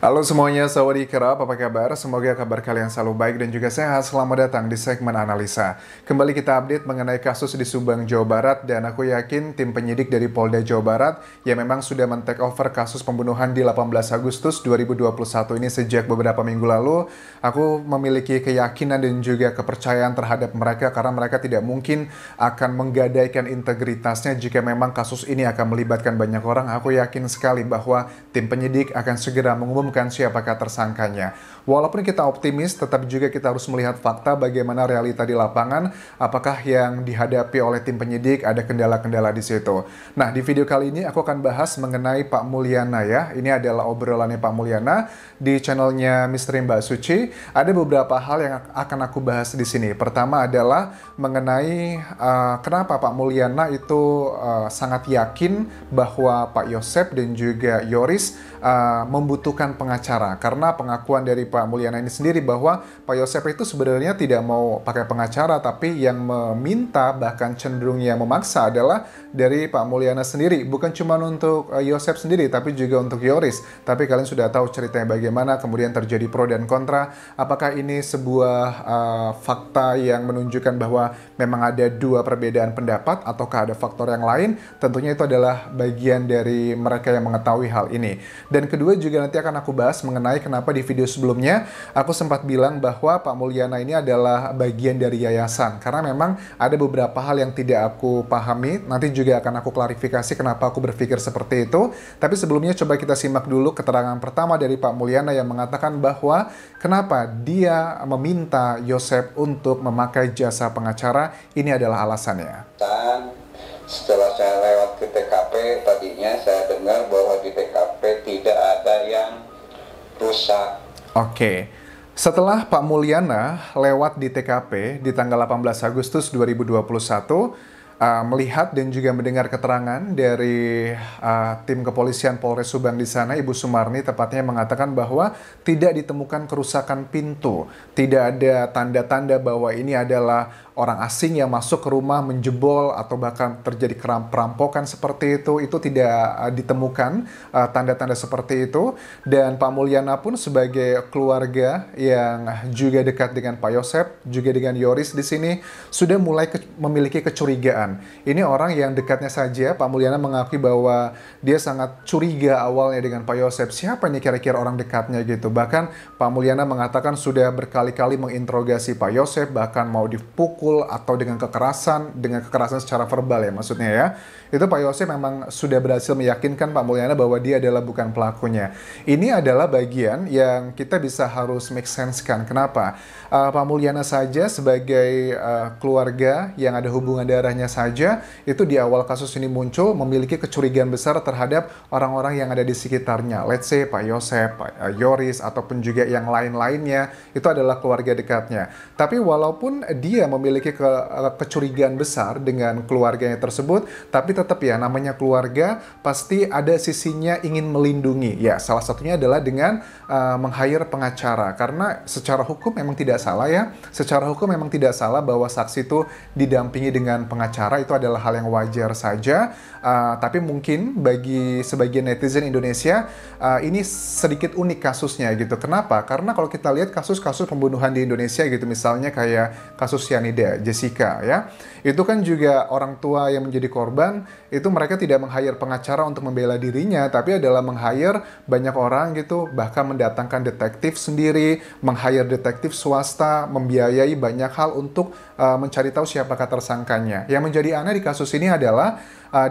Halo semuanya, sawadee kerap, apa kabar? Semoga kabar kalian selalu baik dan juga sehat. Selamat datang di segmen analisa. Kembali kita update mengenai kasus di Subang, Jawa Barat, dan aku yakin tim penyidik dari Polda Jawa Barat yang memang sudah men-take over kasus pembunuhan di 18 Agustus 2021 ini sejak beberapa minggu lalu. Aku memiliki keyakinan dan juga kepercayaan terhadap mereka karena mereka tidak mungkin akan menggadaikan integritasnya jika memang kasus ini akan melibatkan banyak orang. Aku yakin sekali bahwa tim penyidik akan segera mengumumkan siapakah tersangkanya. Walaupun kita optimis, tetap juga kita harus melihat fakta bagaimana realita di lapangan, apakah yang dihadapi oleh tim penyidik ada kendala-kendala di situ. Nah, di video kali ini aku akan bahas mengenai Pak Mulyana ya. Ini adalah obrolannya Pak Mulyana di channelnya Misteri Mbak Suci. Ada beberapa hal yang akan aku bahas di sini. Pertama adalah mengenai kenapa Pak Mulyana itu sangat yakin bahwa Pak Yosep dan juga Yoris membutuhkan pengacara, karena pengakuan dari Pak Mulyana ini sendiri bahwa Pak Yosep itu sebenarnya tidak mau pakai pengacara, tapi yang meminta bahkan cenderung yang memaksa adalah dari Pak Mulyana sendiri, bukan cuma untuk Yosep sendiri tapi juga untuk Yoris. Tapi kalian sudah tahu ceritanya bagaimana, kemudian terjadi pro dan kontra. Apakah ini sebuah fakta yang menunjukkan bahwa memang ada dua perbedaan pendapat ataukah ada faktor yang lain? Tentunya itu adalah bagian dari mereka yang mengetahui hal ini. Dan kedua juga nanti akan aku bahas mengenai kenapa di video sebelumnya aku sempat bilang bahwa Pak Mulyana ini adalah bagian dari yayasan. Karena memang ada beberapa hal yang tidak aku pahami. Nanti juga akan aku klarifikasi kenapa aku berpikir seperti itu. Tapi sebelumnya coba kita simak dulu keterangan pertama dari Pak Mulyana yang mengatakan bahwa kenapa dia meminta Yosep untuk memakai jasa pengacara. Ini adalah alasannya. Setelah saya lewat ke TKP, tadinya saya dengar bahwa di TKP tidak ada yang rusak. Oke. Setelah Pak Mulyana lewat di TKP di tanggal 18 Agustus 2021, melihat dan juga mendengar keterangan dari tim kepolisian Polres Subang di sana, Ibu Sumarni tepatnya mengatakan bahwa tidak ditemukan kerusakan pintu, tidak ada tanda-tanda bahwa ini adalah orang asing yang masuk ke rumah menjebol atau bahkan terjadi perampokan seperti itu tidak ditemukan tanda-tanda seperti itu. Dan Pak Mulyana pun sebagai keluarga yang juga dekat dengan Pak Yosep, juga dengan Yoris di sini, sudah mulai memiliki kecurigaan. Ini orang yang dekatnya saja, Pak Mulyana mengakui bahwa dia sangat curiga awalnya dengan Pak Yosep. Siapa nih kira-kira orang dekatnya gitu. Bahkan Pak Mulyana mengatakan sudah berkali-kali menginterogasi Pak Yosep, bahkan mau dipukul atau dengan kekerasan secara verbal ya maksudnya ya. Itu Pak Yosep memang sudah berhasil meyakinkan Pak Mulyana bahwa dia adalah bukan pelakunya. Ini adalah bagian yang kita bisa harus make sense kan. Kenapa? Pak Mulyana saja sebagai keluarga yang ada hubungan darahnya saja, itu di awal kasus ini muncul memiliki kecurigaan besar terhadap orang-orang yang ada di sekitarnya. Let's say Pak Yosep, Pak Yoris, ataupun juga yang lain-lainnya, itu adalah keluarga dekatnya. Tapi walaupun dia memiliki kecurigaan besar dengan keluarganya tersebut, tapi tetap ya namanya keluarga pasti ada sisinya ingin melindungi. Ya, salah satunya adalah dengan meng-hire pengacara, karena secara hukum memang tidak salah ya. Secara hukum memang tidak salah bahwa saksi itu didampingi dengan pengacara, itu adalah hal yang wajar saja. Tapi mungkin bagi sebagian netizen Indonesia ini sedikit unik kasusnya gitu. Kenapa? Karena kalau kita lihat kasus-kasus pembunuhan di Indonesia gitu, misalnya kayak kasus Cyanida, Jessica ya, itu kan juga orang tua yang menjadi korban, itu mereka tidak meng-hire pengacara untuk membela dirinya, tapi adalah meng-hire banyak orang gitu, bahkan mendatangkan detektif sendiri, meng-hire detektif swasta, membiayai banyak hal untuk mencari tahu siapakah tersangkanya. Yang menjadi aneh di kasus ini adalah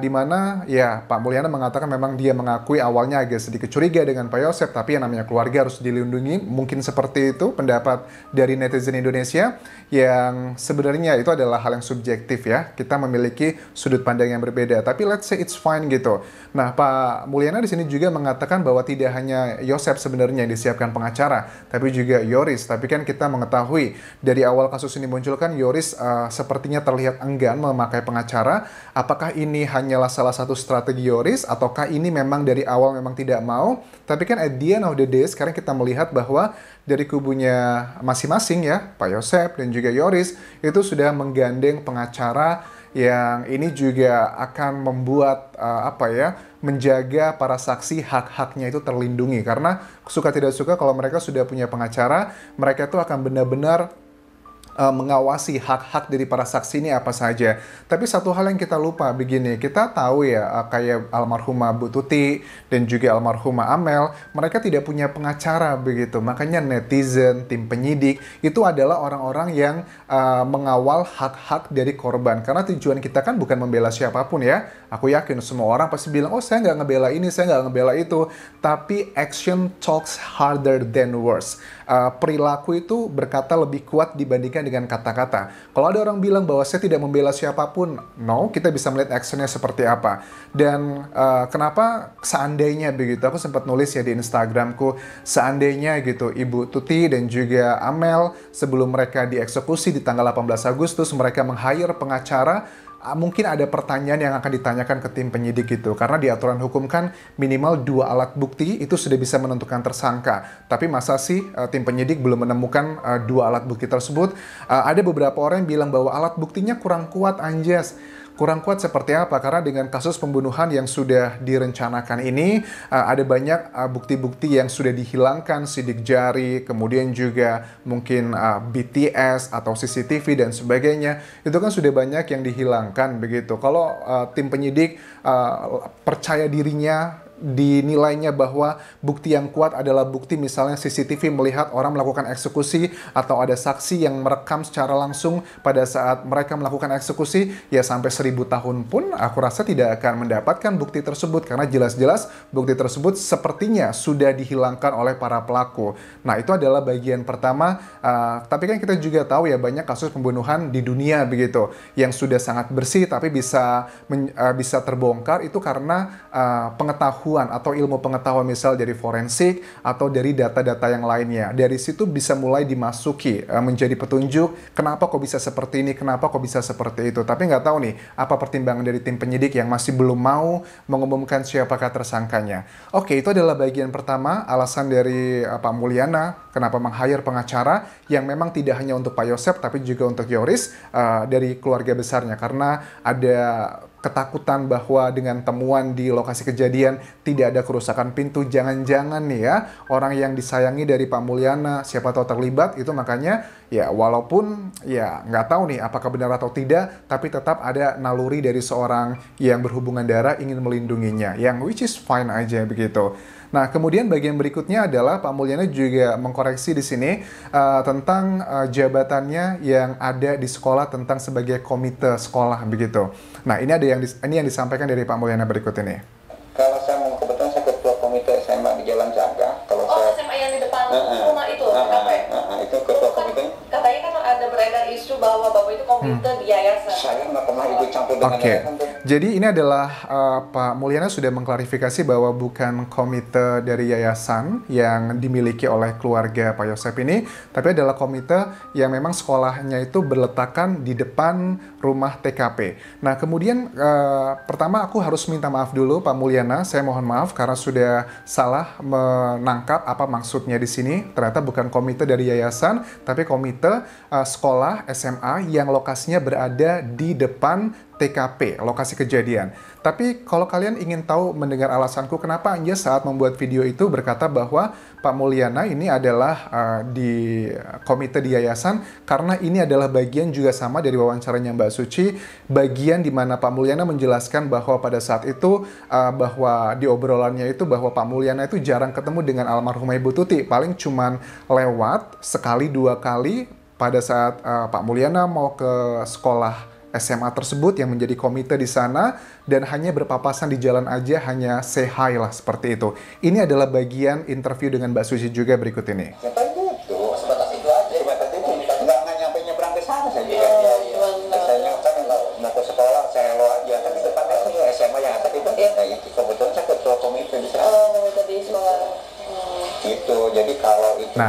di mana ya Pak Mulyana mengatakan memang dia mengakui awalnya agak sedikit curiga dengan Pak Yosep, tapi yang namanya keluarga harus dilindungi. Mungkin seperti itu pendapat dari netizen Indonesia, yang sebenarnya itu adalah hal yang subjektif ya. Kita memiliki sudut pandang yang berbeda, tapi let's say it's fine gitu. Nah, Pak Mulyana di sini juga mengatakan bahwa tidak hanya Yosep sebenarnya yang disiapkan pengacara, tapi juga Yoris. Tapi kan kita mengetahui dari awal kasus ini muncul kan Yoris sepertinya terlihat enggan memakai pengacara. Apakah ini hanyalah salah satu strategi Yoris, ataukah ini memang dari awal memang tidak mau? Tapi kan at the end of the day sekarang kita melihat bahwa dari kubunya masing-masing ya, Pak Yosep dan juga Yoris itu sudah menggandeng pengacara yang ini juga akan membuat menjaga para saksi hak-haknya itu terlindungi. Karena suka tidak suka kalau mereka sudah punya pengacara, mereka itu akan benar-benar mengawasi hak-hak dari para saksi ini apa saja. Tapi satu hal yang kita lupa begini, kita tahu ya kayak almarhumah Bu Tuti dan juga almarhumah Amel, mereka tidak punya pengacara begitu. Makanya netizen, tim penyidik itu adalah orang-orang yang mengawal hak-hak dari korban. Karena tujuan kita kan bukan membela siapapun ya. Aku yakin semua orang pasti bilang, oh saya nggak ngebela ini, saya nggak ngebela itu. Tapi action talks harder than words. Perilaku itu berkata lebih kuat dibandingkan dengan kata-kata. Kalau ada orang bilang bahwa saya tidak membela siapapun, no, kita bisa melihat actionnya seperti apa. Dan kenapa seandainya begitu, aku sempat nulis ya di Instagramku, seandainya gitu Ibu Tuti dan juga Amel sebelum mereka dieksekusi di tanggal 18 Agustus, mereka meng-hire pengacara, mungkin ada pertanyaan yang akan ditanyakan ke tim penyidik itu. Karena di aturan hukum kan minimal 2 alat bukti itu sudah bisa menentukan tersangka. Tapi masa sih tim penyidik belum menemukan 2 alat bukti tersebut? Ada beberapa orang yang bilang bahwa alat buktinya kurang kuat, Anjas. Kurang kuat seperti apa? Karena dengan kasus pembunuhan yang sudah direncanakan ini, ada banyak bukti-bukti yang sudah dihilangkan, sidik jari, kemudian juga mungkin BTS atau CCTV dan sebagainya. Itu kan sudah banyak yang dihilangkan begitu. Kalau tim penyidik percaya dirinya, dinilainya bahwa bukti yang kuat adalah bukti misalnya CCTV melihat orang melakukan eksekusi atau ada saksi yang merekam secara langsung pada saat mereka melakukan eksekusi, ya sampai 1000 tahun pun aku rasa tidak akan mendapatkan bukti tersebut karena jelas-jelas bukti tersebut sepertinya sudah dihilangkan oleh para pelaku. Nah, itu adalah bagian pertama, tapi kan kita juga tahu ya banyak kasus pembunuhan di dunia begitu yang sudah sangat bersih tapi bisa terbongkar itu karena pengetahuan atau ilmu pengetahuan misal dari forensik atau dari data-data yang lainnya. Dari situ bisa mulai dimasuki menjadi petunjuk kenapa kok bisa seperti ini, kenapa kok bisa seperti itu. Tapi nggak tahu nih apa pertimbangan dari tim penyidik yang masih belum mau mengumumkan siapakah tersangkanya. Oke, itu adalah bagian pertama alasan dari Pak Mulyana kenapa meng-hire pengacara yang memang tidak hanya untuk Pak Yosep tapi juga untuk Yoris dari keluarga besarnya karena ada ketakutan bahwa dengan temuan di lokasi kejadian tidak ada kerusakan pintu. Jangan-jangan nih ya orang yang disayangi dari Pak Mulyana siapa tahu terlibat itu, makanya ya walaupun ya nggak tahu nih apakah benar atau tidak, tapi tetap ada naluri dari seorang yang berhubungan darah ingin melindunginya, yang which is fine aja begitu. Nah, kemudian bagian berikutnya adalah Pak Mulyana juga mengkoreksi di sini tentang jabatannya yang ada di sekolah tentang sebagai komite sekolah begitu. Nah, ini yang disampaikan dari Pak Mulyana berikut ini. Kalau saya kebetulan saya ketua komite SMA di Jalan Jaga. Kalau saya SMA yang di depan rumah itu, itu ketua komite. Katanya kan ada beredar isu bahwa Bapak itu komite di yayasan. Saya nggak pernah ikut campur dengan yayasan. Jadi ini adalah Pak Mulyana sudah mengklarifikasi bahwa bukan komite dari yayasan yang dimiliki oleh keluarga Pak Yosep ini, tapi adalah komite yang memang sekolahnya itu berletakan di depan rumah TKP. Nah, kemudian pertama aku harus minta maaf dulu Pak Mulyana, saya mohon maaf karena sudah salah menangkap apa maksudnya di sini. Ternyata bukan komite dari yayasan, tapi komite sekolah SMA yang lokasinya berada di depan TKP, lokasi kejadian. Tapi kalau kalian ingin tahu mendengar alasanku kenapa Anja saat membuat video itu berkata bahwa Pak Mulyana ini adalah di komite di yayasan, karena ini adalah bagian juga sama dari wawancaranya Mbak Suci, bagian di mana Pak Mulyana menjelaskan bahwa pada saat itu bahwa di obrolannya itu bahwa Pak Mulyana itu jarang ketemu dengan almarhumah Ibu Tuti, paling cuman lewat sekali 2 kali pada saat Pak Mulyana mau ke sekolah SMA tersebut yang menjadi komite di sana dan hanya berpapasan di jalan aja, hanya say hi lah seperti itu. Ini adalah bagian interview dengan Mbak Suci juga berikut ini. Sebatas itu aja. Sebatas itu. Nggak nyampe nyebrang ke sana saya juga. Saya kan mau ke sekolah saya lewat aja. Tapi depannya itu SMA yang atas itu. Nah, itu kebetulan saya ketua komite di sana. Komite di sekolah. Gitu. Jadi kalau itu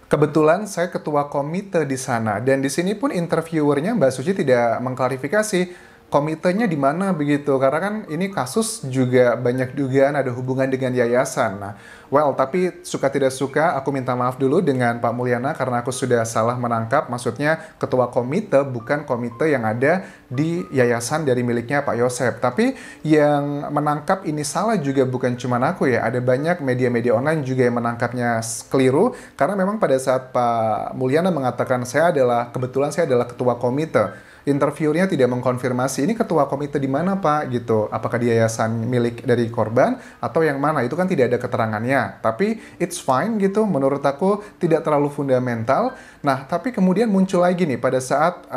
kebetulan saya ketua komite di sana, dan di sini pun interviewernya Mbak Suci tidak mengklarifikasi komitenya di mana begitu? Karena kan ini kasus juga banyak dugaan ada hubungan dengan yayasan. Nah, well, tapi suka tidak suka, aku minta maaf dulu dengan Pak Mulyana karena aku sudah salah menangkap. Maksudnya ketua komite bukan komite yang ada di yayasan dari miliknya Pak Yosep. Tapi yang menangkap ini salah juga bukan cuma aku ya. Ada banyak media-media online juga yang menangkapnya keliru. Karena memang pada saat Pak Mulyana mengatakan kebetulan saya adalah ketua komite, interviewernya tidak mengkonfirmasi ini ketua komite di mana Pak gitu, apakah di yayasan milik dari korban atau yang mana, itu kan tidak ada keterangannya. Tapi it's fine gitu, menurut aku tidak terlalu fundamental. Nah, tapi kemudian muncul lagi nih pada saat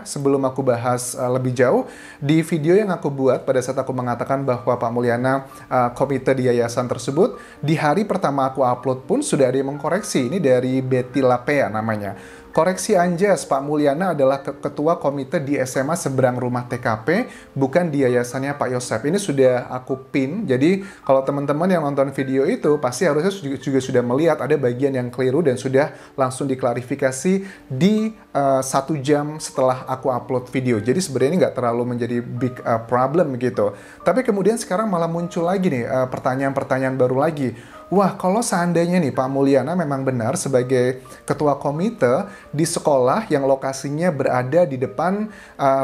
sebelum aku bahas lebih jauh di video yang aku buat pada saat aku mengatakan bahwa Pak Mulyana komite di yayasan tersebut, di hari pertama aku upload pun sudah ada yang mengkoreksi. Ini dari Betty Lapea namanya. Koreksi Anjas, Pak Mulyana adalah ketua komite di SMA seberang rumah TKP, bukan di yayasannya Pak Yosep. Ini sudah aku pin, jadi kalau teman-teman yang nonton video itu pasti harusnya juga sudah melihat ada bagian yang keliru dan sudah langsung diklarifikasi di 1 jam setelah aku upload video. Jadi sebenarnya ini nggak terlalu menjadi big problem gitu. Tapi kemudian sekarang malah muncul lagi nih pertanyaan-pertanyaan baru lagi. Wah, kalau seandainya nih Pak Mulyana memang benar sebagai ketua komite di sekolah yang lokasinya berada di depan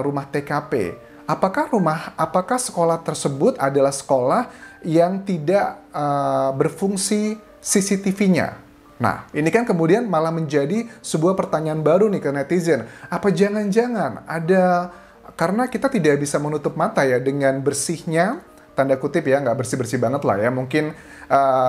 rumah TKP, apakah sekolah tersebut adalah sekolah yang tidak berfungsi CCTV-nya? Nah, ini kan kemudian malah menjadi sebuah pertanyaan baru nih ke netizen. Apa jangan-jangan karena kita tidak bisa menutup mata ya dengan bersihnya, tanda kutip ya, nggak bersih-bersih banget lah ya, mungkin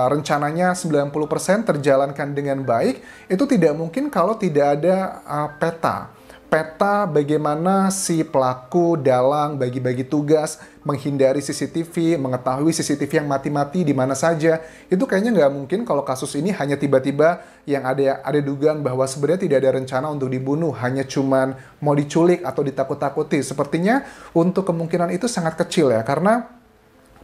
rencananya 90% terjalankan dengan baik, itu tidak mungkin kalau tidak ada peta bagaimana si pelaku dalang bagi-bagi tugas, menghindari CCTV, mengetahui CCTV yang mati-mati di mana saja. Itu kayaknya nggak mungkin kalau kasus ini hanya tiba-tiba yang ada dugaan bahwa sebenarnya tidak ada rencana untuk dibunuh, hanya cuman mau diculik atau ditakut-takuti. Sepertinya untuk kemungkinan itu sangat kecil ya, karena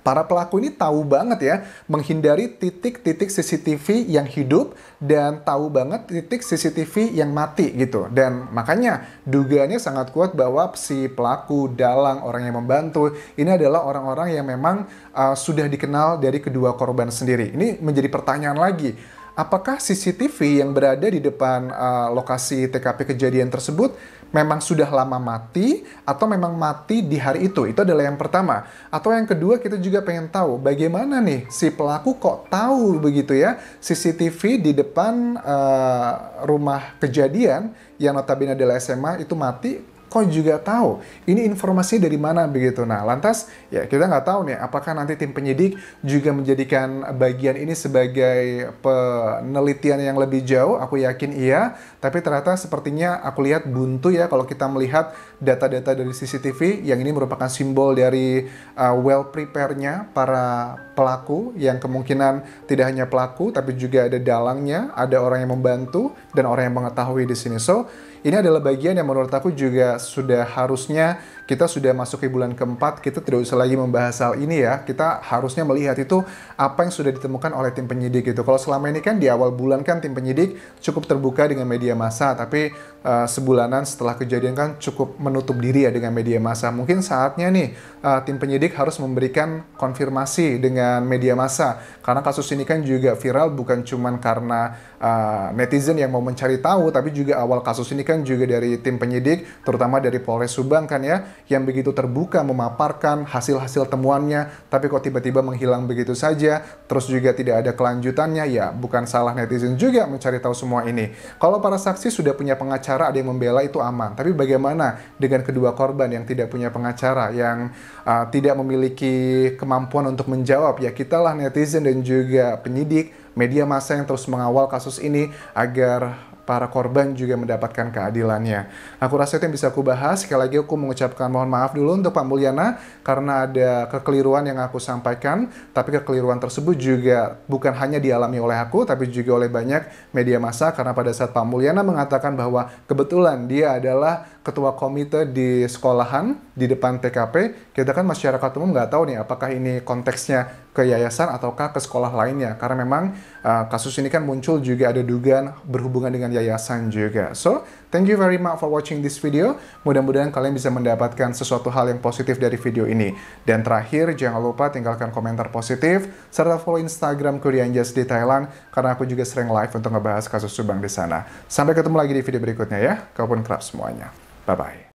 para pelaku ini tahu banget ya menghindari titik-titik CCTV yang hidup dan tahu banget titik CCTV yang mati gitu. Dan makanya dugaannya sangat kuat bahwa si pelaku, dalang, orang yang membantu ini adalah orang-orang yang memang sudah dikenal dari kedua korban sendiri. Ini menjadi pertanyaan lagi. Apakah CCTV yang berada di depan lokasi TKP kejadian tersebut memang sudah lama mati atau memang mati di hari itu? Itu adalah yang pertama. Atau yang kedua, kita juga pengen tahu bagaimana nih si pelaku kok tahu begitu ya CCTV di depan rumah kejadian yang notabene adalah SMA itu mati, kok juga tahu? Ini informasi dari mana begitu? Nah, lantas ya kita nggak tahu nih apakah nanti tim penyidik juga menjadikan bagian ini sebagai penelitian yang lebih jauh. Aku yakin iya, tapi ternyata sepertinya aku lihat buntu ya kalau kita melihat data-data dari CCTV yang ini merupakan simbol dari well prepare-nya para pelaku, yang kemungkinan tidak hanya pelaku tapi juga ada dalangnya, ada orang yang membantu dan orang yang mengetahui di sini. So, ini adalah bagian yang menurut aku juga sudah harusnya kita sudah masuk ke bulan keempat, kita tidak usah lagi membahas hal ini ya. Kita harusnya melihat itu apa yang sudah ditemukan oleh tim penyidik itu. Kalau selama ini kan di awal bulan kan tim penyidik cukup terbuka dengan media massa, tapi sebulanan setelah kejadian kan cukup menutup diri ya dengan media massa. Mungkin saatnya nih tim penyidik harus memberikan konfirmasi dengan media massa, karena kasus ini kan juga viral bukan cuman karena netizen yang mau mencari tahu, tapi juga awal kasus ini kan juga dari tim penyidik, terutama dari Polres Subang kan ya, yang begitu terbuka memaparkan hasil-hasil temuannya, tapi kok tiba-tiba menghilang begitu saja, terus juga tidak ada kelanjutannya. Ya bukan salah netizen juga mencari tahu semua ini. Kalau para saksi sudah punya pengacara, ada yang membela, itu aman. Tapi bagaimana dengan kedua korban yang tidak punya pengacara, yang tidak memiliki kemampuan untuk menjawab? Ya kita lah netizen dan juga penyidik, media massa yang terus mengawal kasus ini agar para korban juga mendapatkan keadilannya. Aku rasa itu yang bisa aku bahas. Sekali lagi aku mengucapkan mohon maaf dulu untuk Pak Mulyana karena ada kekeliruan yang aku sampaikan, tapi kekeliruan tersebut juga bukan hanya dialami oleh aku, tapi juga oleh banyak media massa, karena pada saat Pak Mulyana mengatakan bahwa kebetulan dia adalah ketua komite di sekolahan di depan TKP, kita kan masyarakat umum nggak tahu nih apakah ini konteksnya ke yayasan ataukah ke sekolah lainnya, karena memang kasus ini kan muncul juga ada dugaan berhubungan dengan yayasan juga. So, Thank you very much for watching this video. Mudah-mudahan kalian bisa mendapatkan sesuatu hal yang positif dari video ini. Dan terakhir, jangan lupa tinggalkan komentar positif, serta follow Instagram Koreanjaz di Thailand, karena aku juga sering live untuk ngebahas kasus Subang di sana. Sampai ketemu lagi di video berikutnya ya. Kaupun kerap semuanya. Bye-bye.